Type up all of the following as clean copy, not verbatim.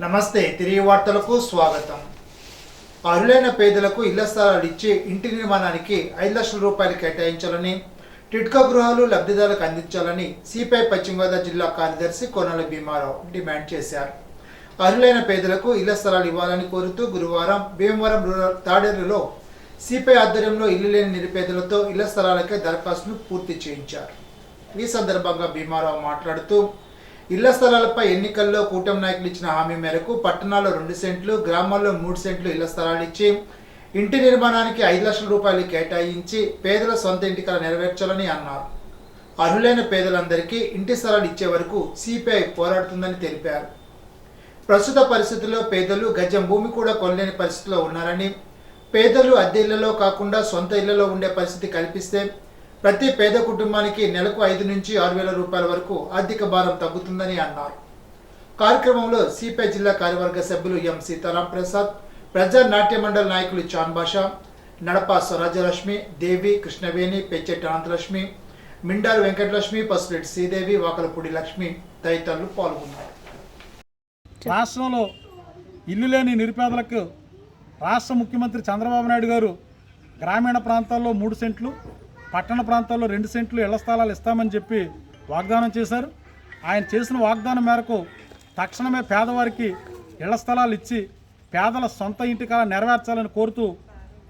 నమస్తే తిరిగి వార్తలకు స్వాగతం. అర్హులైన పేదలకు ఇళ్ల స్థలాలు ఇచ్చి ఇంటి నిర్మాణానికి 5 లక్షల రూపాయలు కేటాయించాలని, టిడ్కో గృహాలు లబ్ధిదారులకు అందించాలని సిపిఐ పశ్చిమ గోదావరి జిల్లా కార్యదర్శి కొనాల భీమారావు డిమాండ్ చేశారు. అర్హులైన పేదలకు ఇళ్ల స్థలాలు ఇవ్వాలని కోరుతూ గురువారం భీమవరం రూరల్ తాడేరులో సిపిఐ ఆధ్వర్యంలో ఇల్లు లేని నిరుపేదలతో ఇళ్ల స్థలాలకే దరఖాస్తును పూర్తి చేయించారు. ఈ సందర్భంగా భీమారావు మాట్లాడుతూ, ఇళ్ల స్థలాలపై ఎన్నికల్లో కూటమి నాయకులు ఇచ్చిన హామీ మేరకు పట్టణాల్లో 2 సెంట్లు, గ్రామాల్లో 3 సెంట్లు ఇళ్ల స్థలాలు ఇచ్చి ఇంటి నిర్మాణానికి 5 లక్షల రూపాయలు కేటాయించి పేదల సొంత ఇంటి కల నెరవేర్చాలని అన్నారు. అర్హులైన పేదలందరికీ ఇంటి స్థలాలు ఇచ్చే వరకు సిపిఐ పోరాడుతుందని తెలిపారు. ప్రస్తుత పరిస్థితుల్లో పేదలు గజం భూమి కూడా కొనలేని పరిస్థితిలో ఉన్నారని, పేదలు అద్దె ఇళ్లలో కాకుండా సొంత ఇళ్లలో ఉండే పరిస్థితి కల్పిస్తే ప్రతి పేద కుటుంబానికి నెలకు 5 నుంచి 6 వేల రూపాయల వరకు ఆర్థిక భారం తగ్గుతుందని అన్నారు. కార్యక్రమంలో సిపిఐ జిల్లా కార్యవర్గ సభ్యులు ఎం సీతారాం ప్రసాద్, ప్రజా నాట్య మండలి నాయకులు చాన్ బాషా, నడప స్వరాజ్యలక్ష్మి, దేవి, కృష్ణవేణి, పెచ్చెట్టి అనంతలక్ష్మి, మిండారు వెంకటలక్ష్మి, పసురెడ్డి శ్రీదేవి, వాకలపూడి లక్ష్మి తదితరులు పాల్గొన్నారు. రాష్ట్రంలో ఇల్లు లేని నిరుపేదలకు రాష్ట్ర ముఖ్యమంత్రి చంద్రబాబు నాయుడు గారు గ్రామీణ ప్రాంతాల్లో 3 సెంట్లు, పట్టణ ప్రాంతాల్లో 2 సెంట్లు ఇళ్ల స్థలాలు ఇస్తామని చెప్పి వాగ్దానం చేశారు. ఆయన చేసిన వాగ్దానం మేరకు తక్షణమే పేదవారికి ఇళ్ల స్థలాలు ఇచ్చి పేదల సొంత ఇంటి కల నెరవేర్చాలని కోరుతూ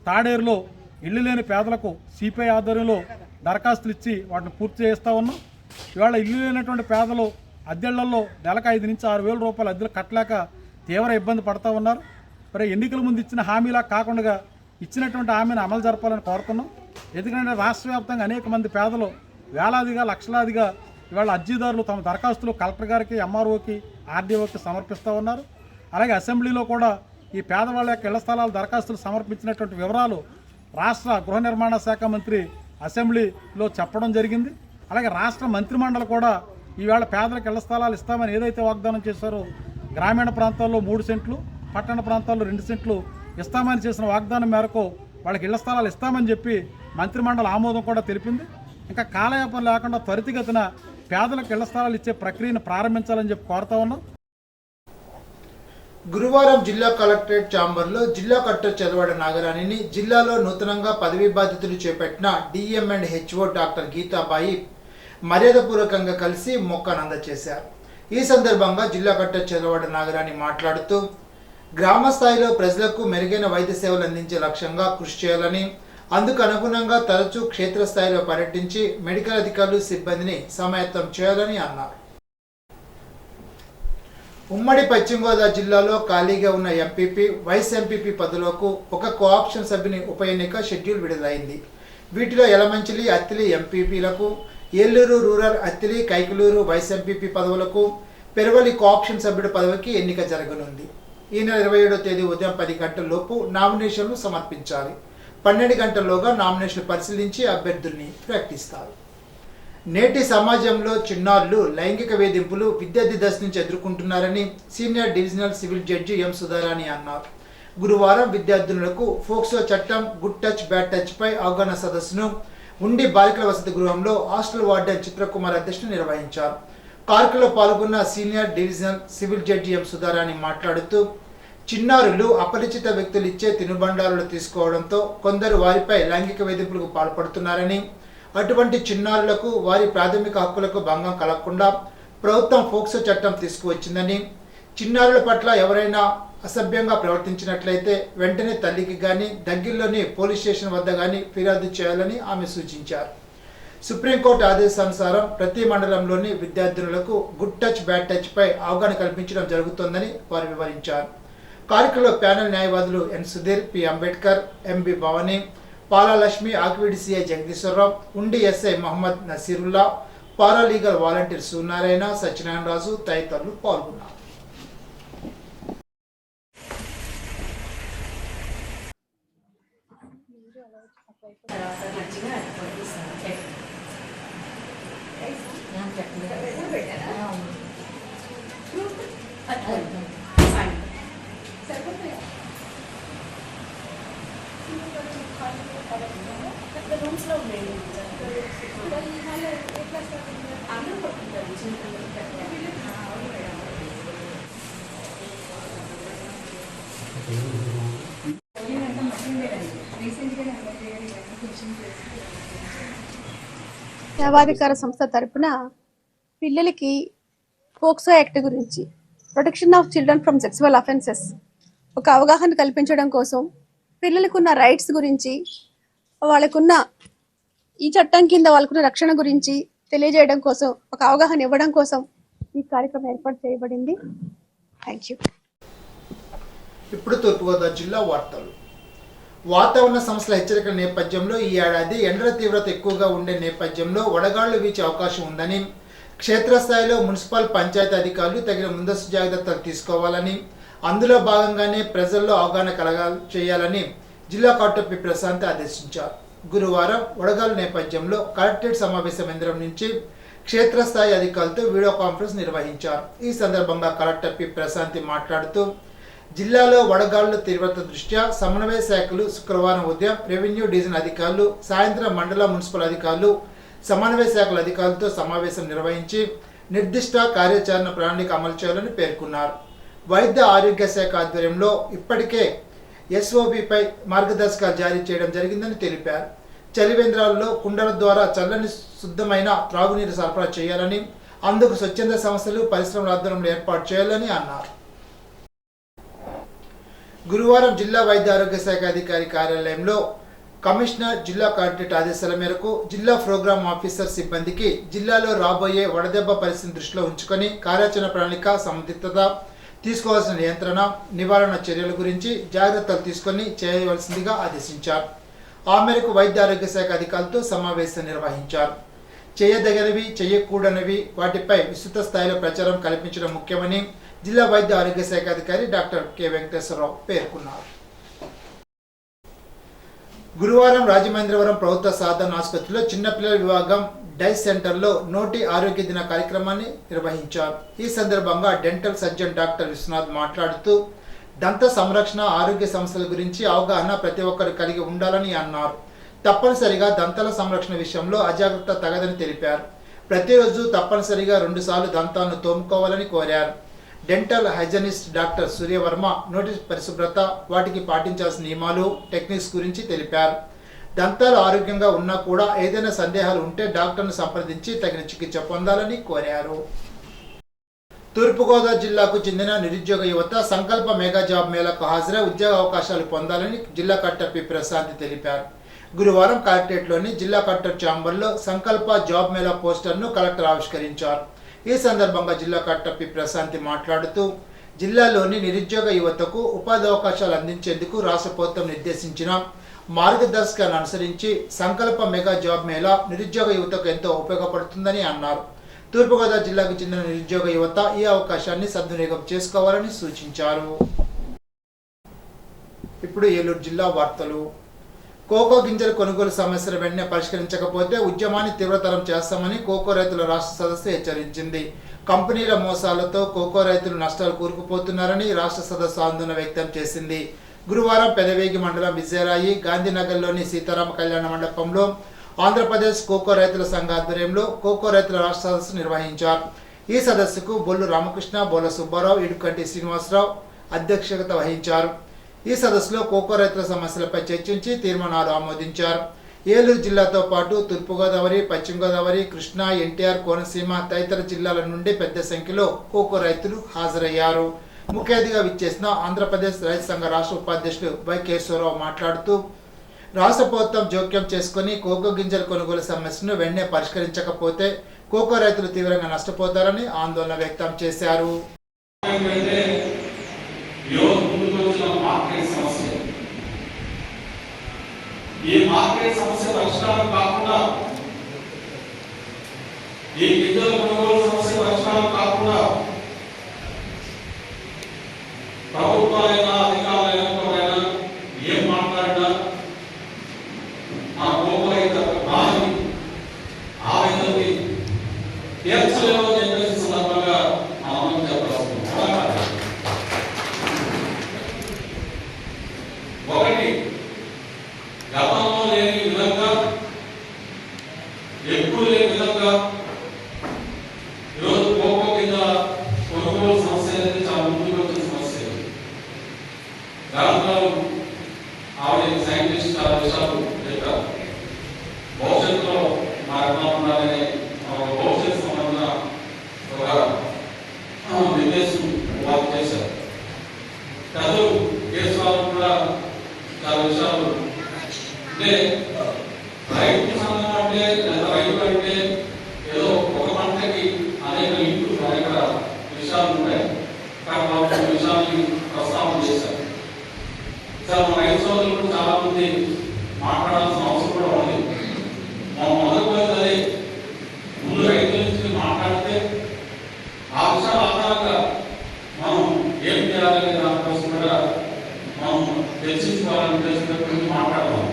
తాడేరులో ఇల్లు లేని పేదలకు సిపిఐ ఆధ్వర్యంలో దరఖాస్తులు ఇచ్చి వాటిని పూర్తి చేస్తూ ఉన్నాం. ఇవాళ ఇల్లు లేనటువంటి పేదలు అద్దెళ్లలో నెలకు 5 నుంచి 6 వేల రూపాయలు అద్దెలు కట్టలేక తీవ్ర ఇబ్బంది పడుతూ ఉన్నారు. మరి ఎన్నికల ముందు ఇచ్చిన హామీలా కాకుండా ఇచ్చినటువంటి హామీని అమలు జరపాలని కోరుతున్నాం. ఎందుకంటే రాష్ట్ర వ్యాప్తంగా అనేక మంది పేదలు వేలాదిగా లక్షలాదిగా ఇవాళ అర్జీదారులు తమ దరఖాస్తులు కలెక్టర్ గారికి, ఎంఆర్ఓకి, ఆర్డీఓకి సమర్పిస్తూ ఉన్నారు. అలాగే అసెంబ్లీలో కూడా ఈ పేదవాళ్ళ యొక్క ఇళ్ల స్థలాల దరఖాస్తులు సమర్పించినటువంటి వివరాలు రాష్ట్ర గృహ నిర్మాణ శాఖ మంత్రి అసెంబ్లీలో చెప్పడం జరిగింది. అలాగే రాష్ట్ర మంత్రిమండలి కూడా ఈవేళ పేదలకు ఇళ్ల స్థలాలు ఇస్తామని ఏదైతే వాగ్దానం చేశారో గ్రామీణ ప్రాంతాల్లో 3 సెంట్లు, పట్టణ ప్రాంతాల్లో 2 సెంట్లు ఇస్తామని చేసిన వాగ్దానం మేరకు వాళ్ళకి ఇళ్ల స్థలాలు ఇస్తామని చెప్పి మంత్రిమండలి ఆమోదం కూడా తెలిపింది. ఇంకా కాలయాపన లేకుండా త్వరితగతిన పేదలకు ఇళ్ల స్థలాలు ఇచ్చే ప్రక్రియను ప్రారంభించాలని చెప్పి కోరుతా ఉన్నాం. గురువారం జిల్లా కలెక్టరేట్ ఛాంబర్లో జిల్లా కలెక్టర్ చదవాడ నాగరాణిని జిల్లాలో నూతనంగా పదవీ బాధ్యతలు చేపట్టిన DM and HO doctor Geetabai మర్యాదపూర్వకంగా కలిసి మొక్కను అందజేశారు. ఈ సందర్భంగా జిల్లా కలెక్టర్ చదవాడ నాగరాణి మాట్లాడుతూ, గ్రామ స్థాయిలో ప్రజలకు మెరుగైన వైద్య సేవలు అందించే లక్ష్యంగా కృషి చేయాలని, అందుకు అనుగుణంగా తరచూ క్షేత్రస్థాయిలో పర్యటించి మెడికల్ అధికారులు, సిబ్బందిని సమాయత్తం చేయాలని అన్నారు. ఉమ్మడి పశ్చిమ గోదావరి జిల్లాలో ఖాళీగా ఉన్న ఎంపీపీ, వైస్ ఎంపీపీ పదవులకు ఒక కోఆప్షన్ సభ్యుని ఉప ఎన్నిక షెడ్యూల్ విడుదలైంది. వీటిలో యలమంచిలి, అత్తిలి ఎంపీపీలకు, Eluru rural, Attili, Kaikaluru vice MPP పదవులకు, పెరవలి కోఆప్షన్ సభ్యుడి పదవికి ఎన్నిక జరగనుంది. ఈ నెల 27వ తేదీ ఉదయం 10 గంటలలోపు నామినేషన్లు సమర్పించాలి. 12 గంటల్లోగా నామినేషన్లు పరిశీలించి అభ్యర్థుల్ని ప్రకటిస్తారు. నేటి సమాజంలో చిన్నారులు లైంగిక వేధింపులు విద్యార్థి దశ నుంచి ఎదుర్కొంటున్నారని senior divisional civil judge M Sudharani అన్నారు. గురువారం విద్యార్థినులకు ఫోక్సో చట్టం, గుడ్ టచ్ బ్యాడ్ టచ్ పై అవగాహన సదస్సును ఉండి బాలికల వసతి గృహంలో హాస్టల్ వార్డెన్ చిత్రకుమార్ అధ్యక్షత నిర్వహించారు. కార్యక్రమంలో పాల్గొన్న senior divisional civil judge M Sudharani మాట్లాడుతూ, చిన్నారులు అపరిచిత వ్యక్తులు ఇచ్చే తినుబండారులు తీసుకోవడంతో కొందరు వారిపై లైంగిక వేధింపులకు పాల్పడుతున్నారని, అటువంటి చిన్నారులకు వారి ప్రాథమిక హక్కులకు భంగం కలగకుండా ప్రభుత్వం ఫోక్సో చట్టం తీసుకువచ్చిందని, చిన్నారుల పట్ల ఎవరైనా అసభ్యంగా ప్రవర్తించినట్లయితే వెంటనే తల్లికి కానీ దగ్గరలోని పోలీస్ స్టేషన్ వద్ద కానీ ఫిర్యాదు చేయాలని ఆమె సూచించారు. సుప్రీంకోర్టు ఆదేశానుసారం ప్రతి మండలంలోని విద్యార్థినులకు గుడ్ టచ్ బ్యాడ్ టచ్ పై అవగాహన కల్పించడం జరుగుతోందని వారు వివరించారు. కార్యక్రమంలో ప్యానెల్ న్యాయవాదులు N Sudhir, P Ambedkar, MB Bhavani, Palalakshmi, Akividi CI Jagadeeswararao, Undi SI Mohammed Nasirulla, paralegal volunteer Suryanarayana, Satyanarayana Raju తదితరులు పాల్గొన్నారు. రూమ్స్లో ఉండేది అందరూ న్యాయాధికార సంస్థ తరపున పిల్లలకి పోక్సో యాక్ట్ గురించి, protection of children from sexual offences ఒక అవగాహన కల్పించడం కోసం, పిల్లలకున్న రైట్స్ గురించి, వాళ్ళకున్న ఈ చట్టం కింద వాళ్ళకున్న రక్షణ గురించి తెలియజేయడం కోసం, ఒక అవగాహన ఇవ్వడం కోసం ఈ కార్యక్రమం ఏర్పాటు చేయబడింది. Thank you. ఇప్పుడు తూర్పుగోదావరి జిల్లా వార్తలు. వాతావరణ సంస్థల హెచ్చరికల నేపథ్యంలో ఈ ఏడాది ఎండల తీవ్రత ఎక్కువగా ఉండే నేపథ్యంలో వడగాళ్లు వీచే అవకాశం ఉందని, క్షేత్రస్థాయిలో మున్సిపల్ పంచాయతీ అధికారులు తగిన ముందస్తు జాగ్రత్తలు తీసుకోవాలని, అందులో భాగంగానే ప్రజల్లో అవగాహన చేయాలని జిల్లా కలెక్టర్ పి. ప్రశాంత్ ఆదేశించారు. గురువారం వడగాళ్ల నేపథ్యంలో కలెక్టరేట్ సమావేశ మందిరం నుంచి క్షేత్రస్థాయి అధికారులతో వీడియో కాన్ఫరెన్స్ నిర్వహించారు. ఈ సందర్భంగా కలెక్టర్ పి. ప్రశాంత్ మాట్లాడుతూ, జిల్లాలో వడగాళ్ల తీవ్రత దృష్ట్యా సమన్వయ శాఖలు శుక్రవారం ఉదయం రెవెన్యూ డివిజన్ అధికారులు, సాయంత్రం మండల మున్సిపల్ అధికారులు, సమన్వయ శాఖల అధికారులతో సమావేశం నిర్వహించి నిర్దిష్ట కార్యాచరణ ప్రణాళిక అమలు చేయాలని పేర్కొన్నారు. వైద్య ఆరోగ్య శాఖ ఆధ్వర్యంలో ఇప్పటికే ఎస్ఓబిపై మార్గదర్శకాలు జారీ చేయడం జరిగిందని తెలిపారు. చలివేంద్రాల్లో కుండల ద్వారా చల్లని శుద్ధమైన త్రాగునీరు సరఫరా చేయాలని, అందుకు స్వచ్ఛంద సంస్థలు, పరిశ్రమల ఆధ్వర్యంలో ఏర్పాటు చేయాలని అన్నారు. గురువారం జిల్లా వైద్య ఆరోగ్య శాఖ అధికారి కార్యాలయంలో కమిషనర్, జిల్లా కలెక్టరేట్ ఆదేశాల మేరకు జిల్లా ప్రోగ్రామ్ ఆఫీసర్ సిబ్బందికి జిల్లాలో రాబోయే వడదెబ్బ పరిస్థితిని దృష్టిలో ఉంచుకొని కార్యాచరణ ప్రణాళిక, సందిగ్ధత, తీసుకోవాల్సిన నియంత్రణ, నివారణ చర్యల గురించి జాగ్రత్తలు తీసుకొని చేయవలసిందిగా ఆదేశించారు. ఆ మేరకు వైద్య ఆరోగ్య శాఖ అధికారులతో సమావేశం నిర్వహించారు. చేయదగినవి, చేయకూడనివి వాటిపై విస్తృత స్థాయిలో ప్రచారం కల్పించడం ముఖ్యమని జిల్లా వైద్య ఆరోగ్య శాఖ అధికారి డాక్టర్ కె. వెంకటేశ్వరరావు పేర్కొన్నారు. గురువారం రాజమహేంద్రవరం ప్రభుత్వ సాధారణ ఆసుపత్రిలో చిన్నపిల్లల విభాగం డైస్ సెంటర్లో నోటి ఆరోగ్య దిన కార్యక్రమాన్ని నిర్వహించారు. ఈ సందర్భంగా డెంటల్ సర్జన్ డాక్టర్ విశ్వనాథ్ మాట్లాడుతూ, దంత సంరక్షణ, ఆరోగ్య సమస్యల గురించి అవగాహన ప్రతి ఒక్కరు కలిగి ఉండాలని అన్నారు. తప్పనిసరిగా దంతాల సంరక్షణ విషయంలో అజాగ్రత్త తగదని తెలిపారు. ప్రతిరోజు తప్పనిసరిగా 2 సార్లు దంతాలను తోముకోవాలని కోరారు. డెంటల్ హైజనిస్ట్ డాక్టర్ సూర్యవర్మ నోటి పరిశుభ్రత, వాటికి పాటించాల్సిన నియమాలు, టెక్నిక్స్ గురించి తెలిపారు. దంతాలు ఆరోగ్యంగా ఉన్నా కూడా ఏదైనా సందేహాలు ఉంటే డాక్టర్ను సంప్రదించి తగిన చికిత్స పొందాలని కోరారు. తూర్పుగోదావరి జిల్లాకు చెందిన నిరుద్యోగ యువత సంకల్ప మెగా జాబ్ మేళాకు హాజరై ఉద్యోగ అవకాశాలు పొందాలని జిల్లా కలెక్టర్ పి. ప్రశాంత్ తెలిపారు. గురువారం కలెక్టరేట్లోని జిల్లా కలెక్టర్ ఛాంబర్లో సంకల్ప జాబ్ మేళా పోస్టర్ను కలెక్టర్ ఆవిష్కరించారు. ఈ సందర్భంగా జిల్లా కలెక్టర్ పి. ప్రశాంత్ మాట్లాడుతూ, జిల్లాలోని నిరుద్యోగ యువతకు ఉపాధి అవకాశాలు అందించేందుకు రాష్ట్ర ప్రభుత్వం నిర్దేశించిన మార్గదర్శకాలను అనుసరించి సంకల్ప మెగా జాబ్ మేళా నిరుద్యోగ యువతకు ఎంతో ఉపయోగపడుతుందని అన్నారు. తూర్పుగోదావరి జిల్లాకు చెందిన నిరుద్యోగ యువత ఈ అవకాశాన్ని సద్వినియోగం చేసుకోవాలని సూచించారు. ఇప్పుడు ఏలూరు జిల్లా వార్తలు. కోకో గింజల కొనుగోలు సమస్యను వెంటనే పరిష్కరించకపోతే ఉద్యమాన్ని తీవ్రతరం చేస్తామని కోకో రైతుల రాష్ట్ర సదస్సు హెచ్చరించింది. కంపెనీల మోసాలతో కోకో రైతులు నష్టాలు కూరుకుపోతున్నారని రాష్ట్ర సదస్సు ఆందోళన వ్యక్తం చేసింది. గురువారం పెదవేగి మండలం విజయరాయి, గాంధీనగర్లోని సీతారామ కళ్యాణ మండపంలో ఆంధ్రప్రదేశ్ కోకో రైతుల సంఘ ఆధ్వర్యంలో కోకో రైతుల రాష్ట్ర సదస్సు నిర్వహించారు. ఈ సదస్సుకు బొల్లు రామకృష్ణ, బోల సుబ్బారావు, ఇడుకంటి శ్రీనివాసరావు అధ్యక్షత వహించారు. ఈ సదస్సులో కోకో రైతుల సమస్యలపై చర్చించి తీర్మానాలు ఆమోదించారు. ఏలూరు జిల్లాతో పాటు తూర్పుగోదావరి, పశ్చిమ గోదావరి, కృష్ణా, ఎన్టీఆర్, కోనసీమ తదితర జిల్లాల నుండి పెద్ద సంఖ్యలో కోకో రైతులు హాజరయ్యారు. ముఖ్య అతిథిగా విచ్చేసిన ఆంధ్రప్రదేశ్ రైతు సంఘ రాష్ట్ర ఉపాధ్యక్షుడు వై. కేశవరావు మాట్లాడుతూ, రాష్ట్ర ప్రభుత్వం జోక్యం చేసుకుని కోకో గింజల కొనుగోలు సమస్యను వెంటనే పరిష్కరించకపోతే కోకో రైతులు తీవ్రంగా నష్టపోతారని ఆందోళన వ్యక్తం చేశారు. ఈ మార్కెట్ సమస్య పరిష్కారం కాకుండా, ఈ గింజల కొనుగోలు సమస్య పరిష్కారం కాకుండా ప్రభుత్వాలైనా అధికారులైనా ఏం మాట్లాడినా ఆ కోకో రైతుల బాధని, ఆవేదనని తీర్చలేమని చెప్పేసి సందర్భంగా మనం చెప్పాల్సింది. ఒకటి, గతంలో లేని విధంగా, ఎప్పుడు లేని విధంగా ఈరోజు కోకో కింద కొనుగోలు సమస్య అనేది చాలా ముందుకు వచ్చిన సమస్య. కూడా చాలా విషయాలు అంటే రైతు సంఘం అంటే రైతు అంటే ఏదో ఒక పంటకి అనేక ఇంట్లు అనేక విషయాలు ఉంటాయి. కాబట్టి విషయాన్ని ప్రస్తావన చేశారు. సార్ మన రైతు సోదరులు చాలా మంది మాట్లాడాల్సిన అవసరం కూడా ఉంది. మొదటి ముందు రైతుల నుంచి మాట్లాడితే ఆ విషయాల ఆధారంగా మనం ఏం చేయాలనే దానికోసం కూడా మనం చర్చించుకోవాలని ఉద్దేశంతో మాట్లాడదాం.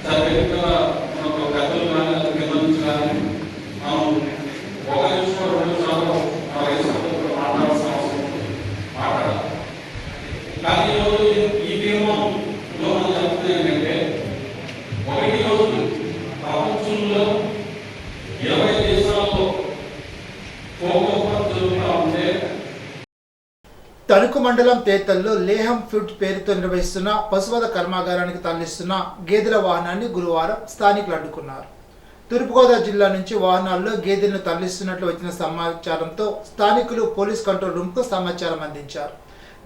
సార్ వ్యక్తిగా మనకు పెద్దలు కానీ కింద నుంచి కానీ మనం ఒక నిమిషం 2 నిమిషాలు మన రైతు సోదరులు మాట్లాడాల్సిన అవసరం ఉంది, మాట్లాడాలి. కానీ ఈరోజు ఈ తీర్మానంలో మనం చెప్తుంది ఏంటంటే 1 రోజు ప్రపంచంలో 20 దేశాల్లో జరుగుతూ ఉంటే తణుకు మండలం తేతల్లో లేహం ఫుడ్ పేరుతో నిర్వహిస్తున్న పశువధ కర్మాగారానికి తరలిస్తున్న గేదెల వాహనాన్ని గురువారం స్థానికులు అడ్డుకున్నారు. తూర్పుగోదావరి జిల్లా నుంచి వాహనాల్లో గేదెలను తరలిస్తున్నట్లు వచ్చిన సమాచారంతో స్థానికులు పోలీస్ కంట్రోల్ రూమ్కు సమాచారం అందించారు.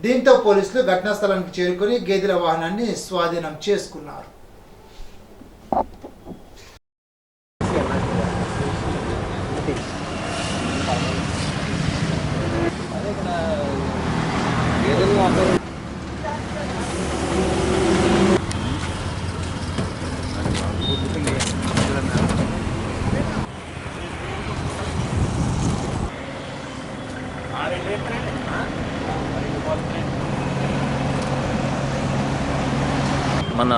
దీంతో పోలీసులు ఘటనా స్థలానికి చేరుకుని గేదెల వాహనాన్ని స్వాధీనం చేసుకున్నారు. మన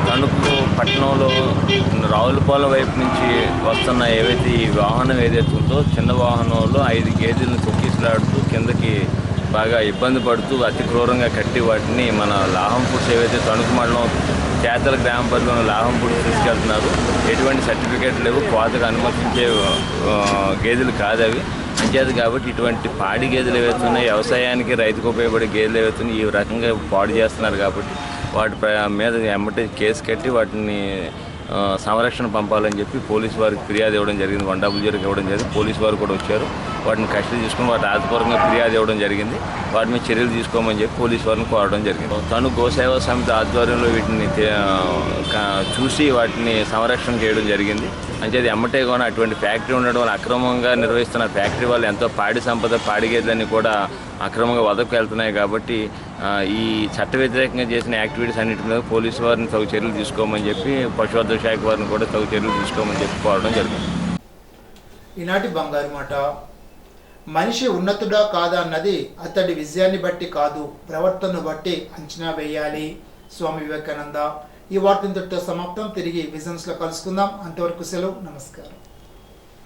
తణుకు పట్టణంలో రావులపాలెం వైపు నుంచి వస్తున్న ఏవైతే ఈ వాహనం ఏదైతే ఉందో చిన్న వాహనంలో 5 గేదెలను తొక్కిసలాడుతూ కిందకి బాగా ఇబ్బంది పడుతూ అతి క్రూరంగా కట్టి వాటిని మన లాహం ఫుడ్స్ ఏవైతే తణుకు మండలం చేతల గ్రామ పరిధిలో లాహం ఫుడ్స్ తీసుకెళ్తున్నారు. ఎటువంటి సర్టిఫికేట్ లేవు, కోతకు అనుమతించే గేదెలు కాదు అవి. అంచేది కాబట్టి ఇటువంటి పాడి గేదెలు ఏవైతున్నాయి, వ్యవసాయానికి రైతుకు ఉపయోగపడే గేదెలు ఏవైతున్నాయి ఈ రకంగా పాడు చేస్తున్నారు. కాబట్టి వాటి మీద ఎమ్మటే కేసు కట్టి వాటిని సంరక్షణ పంపాలని చెప్పి పోలీసు వారికి ఫిర్యాదు ఇవ్వడం జరిగింది. 100 ఇవ్వడం జరిగింది. పోలీసు వారు కూడా వచ్చారు. వాటిని కస్టడీ తీసుకుని వాటి ఆధారపరంగా ఫిర్యాదు ఇవ్వడం జరిగింది. వాటి మీద చర్యలు తీసుకోమని చెప్పి పోలీసు వారిని కోరడం జరిగింది. తను గోసేవా సమితి ఆధ్వర్యంలో వీటిని చూసి వాటిని సంరక్షణ చేయడం జరిగింది. అంచేది ఎమ్మటే కూడా అటువంటి ఫ్యాక్టరీ ఉండడం వల్ల అక్రమంగా నిర్వహిస్తున్న ఫ్యాక్టరీ వాళ్ళు ఎంతో పాడి సంపద పాడి గేదెలన్నీ కూడా అక్రమంగా వదకు వెళ్తున్నాయి. కాబట్టి ఈ చట్ట వ్యతిరేకంగా చేసిన యాక్టివిటీస్ అన్నిటి మీద పోలీసు వారిని తగు చర్యలు తీసుకోమని చెప్పి పశువర్ధక శాఖ వారిని కూడా తగు చర్యలు తీసుకోమని చెప్పి కోరడం జరిగింది. ఈనాటి బంగారు మాట. మనిషి ఉన్నతుడా కాదా అన్నది అతడి విజయాన్ని బట్టి కాదు, ప్రవర్తనను బట్టి అంచనా వేయాలి. స్వామి వివేకానంద. ఈ వార్త ఇంతటితో సమాప్తం. తిరిగి విజన్స్లో కలుసుకుందాం. అంతవరకు సెలవు. నమస్కారం.